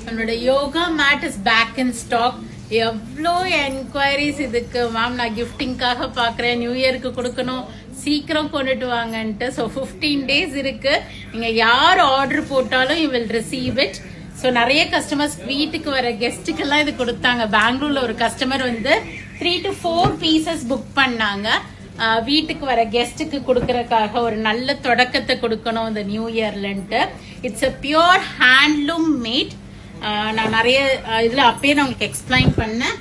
நம்மளோட yoga mat is back in stock. எவ்வளோ enquiries இதுக்கு மேம், நான் கிஃப்டிங்காக பார்க்குறேன், நியூ இயருக்கு கொடுக்கணும், சீக்கிரம் கொண்டுட்டு வாங்கன்ட்டு. ஸோ 15 days இருக்கு. நீங்கள் யார் ஆர்டர் போட்டாலும் you will receive it. So நிறைய கஸ்டமர்ஸ் வீட்டுக்கு வர கெஸ்ட்டுக்கெல்லாம் இது கொடுத்தாங்க. பெங்களூர்ல ஒரு கஸ்டமர் வந்து 3 to 4 பீசஸ் புக் பண்ணாங்க. வீட்டுக்கு வர கெஸ்ட்டுக்கு கொடுக்கறதுக்காக ஒரு நல்ல தொடக்கத்தை கொடுக்கணும் இந்த நியூ இயர்லன்ட்டு. It's a pure handloom mat. நான் நிறைய இதில் அப்பயே நான் உங்களுக்கு எக்ஸ்பிளைன் பண்ணேன்.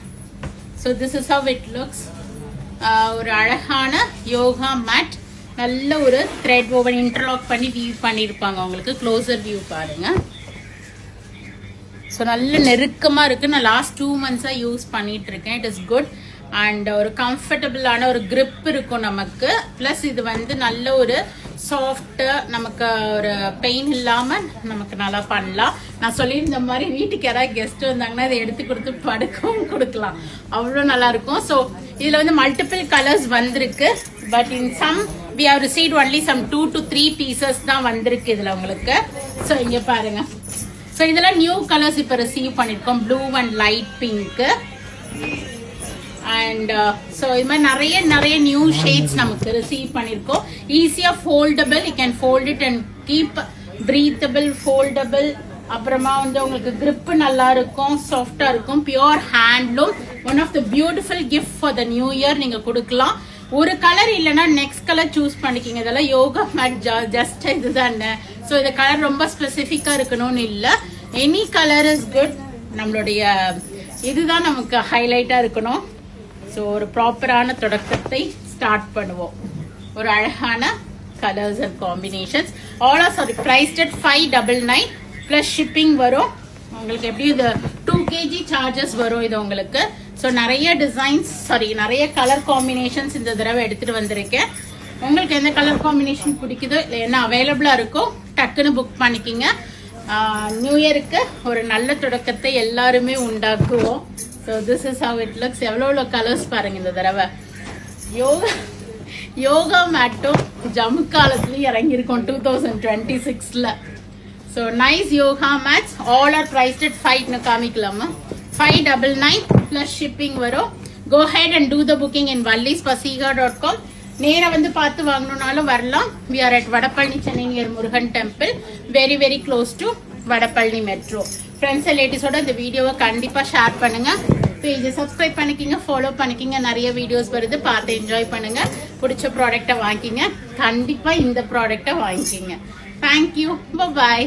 So this is how it looks. ஒரு அழகான யோகா மேட், நல்ல ஒரு த்ரெட் ஓவன் இன்டர்லாக் பண்ணி வியூ பண்ணியிருப்பாங்க. உங்களுக்கு க்ளோசர் வியூ பாருங்க. ஸோ நல்ல நெருக்கமாக இருக்குது. நான் லாஸ்ட் 2 months யூஸ் பண்ணிட்டு இருக்கேன். இட் இஸ் குட் அண்ட் ஒரு கம்ஃபர்டபுளான ஒரு grip இருக்கும் நமக்கு. ப்ளஸ் இது வந்து நல்ல ஒரு சாஃப்ட்டு, நமக்கு ஒரு பெயின் இல்லாமல் நமக்கு நல்லா பண்ணலாம். நான் சொல்லியிருந்த மாதிரி வீட்டுக்கு யாராவது கெஸ்ட் வந்தாங்கன்னா இதை எடுத்து கொடுத்து படுக்கவும் கொடுக்கலாம், அவ்வளோ நல்லா இருக்கும். ஸோ இதில் வந்து மல்டிபிள் கலர்ஸ் வந்திருக்கு. But in some we have received only some 2 to 3 pieces தான் வந்திருக்கு இதில் உங்களுக்கு. ஸோ இங்கே பாருங்க. ஸோ இதெல்லாம் நியூ கலர்ஸ் இப்போ ரிசீவ் பண்ணியிருக்கோம். Blue and light pink and so இது மாதிரி நிறைய நியூ ஷேட்ஸ் நமக்கு ரிசீவ் பண்ணியிருக்கோம். ஈஸியாக foldable, you can fold it and keep, breathable, foldable. அப்புறமா வந்து உங்களுக்கு grip நல்லா இருக்கும், சாஃப்டா இருக்கும், pure handloom. One of the beautiful gift for the new year. நீங்க கொடுக்கலாம். ஒரு கலர் இல்லைன்னா நெக்ஸ்ட் கலர் சூஸ் பண்ணிக்கிங்க. இதெல்லாம் யோகா மேட் ஜஸ்ட் இதுதானே. ஸோ இந்த கலர் ரொம்ப ஸ்பெசிஃபிக்கா இருக்கணும்னு இல்லை, எனி கலர் இஸ் குட். நம்மளுடைய இதுதான் நமக்கு ஹைலைட்டா இருக்கணும். ஸோ ஒரு ப்ராப்பரான தொடக்கத்தை ஸ்டார்ட் பண்ணுவோம். ஒரு அழகான colours and combinations. All are sari priced at 599 plus shipping வரும் உங்களுக்கு. எப்படி இது 2 kg சார்ஜஸ் வரும் இது உங்களுக்கு. ஸோ நிறைய டிசைன்ஸ், நிறைய கலர் காம்பினேஷன்ஸ் இந்த தடவை எடுத்துட்டு வந்திருக்கேன். உங்களுக்கு எந்த கலர் காம்பினேஷன் பிடிக்குதோ இல்லை என்ன அவைலபிளா இருக்கோ டக்குன்னு புக் பண்ணிக்கிங்க. நியூ இயருக்கு ஒரு நல்ல தொடக்கத்தை எல்லாருமே உண்டாக்குவோம். So this is how it looks. எவ்வளோ கலர்ஸ் பாருங்க இந்த தடவை. யோகா மேட்டும் ஜம்மு காலத்துலயும் இறங்கியிருக்கோம் 2026ல. So nice yoga mats. All are priced at 5 காமிக்கலாமா, 599 பிளஸ் ஷிப்பிங் வரும். Go ahead and do the booking in vallispasiga.com. நேரா வந்து பார்த்து வாங்கணும்னாலும் வரலாம். we are at Vadapalani, Chennai near Murugan temple, very very close to Vadapalani metro. Friends ரிலேட்டிவ்ஸோட இந்த வீடியோவை கண்டிப்பா ஷேர் பண்ணுங்க. பேஜை சப்ஸ்கிரைப் பண்ணிக்கிங்க, ஃபாலோ பண்ணிக்கிங்க. நிறைய வீடியோஸ் வருது, பார்த்து என்ஜாய் பண்ணுங்க. பிடிச்ச ப்ராடக்டை வாங்கிக்கிங்க. கண்டிப்பா இந்த ப்ராடக்டை வாங்கிக்கிங்க. தேங்க்யூ, பாய்.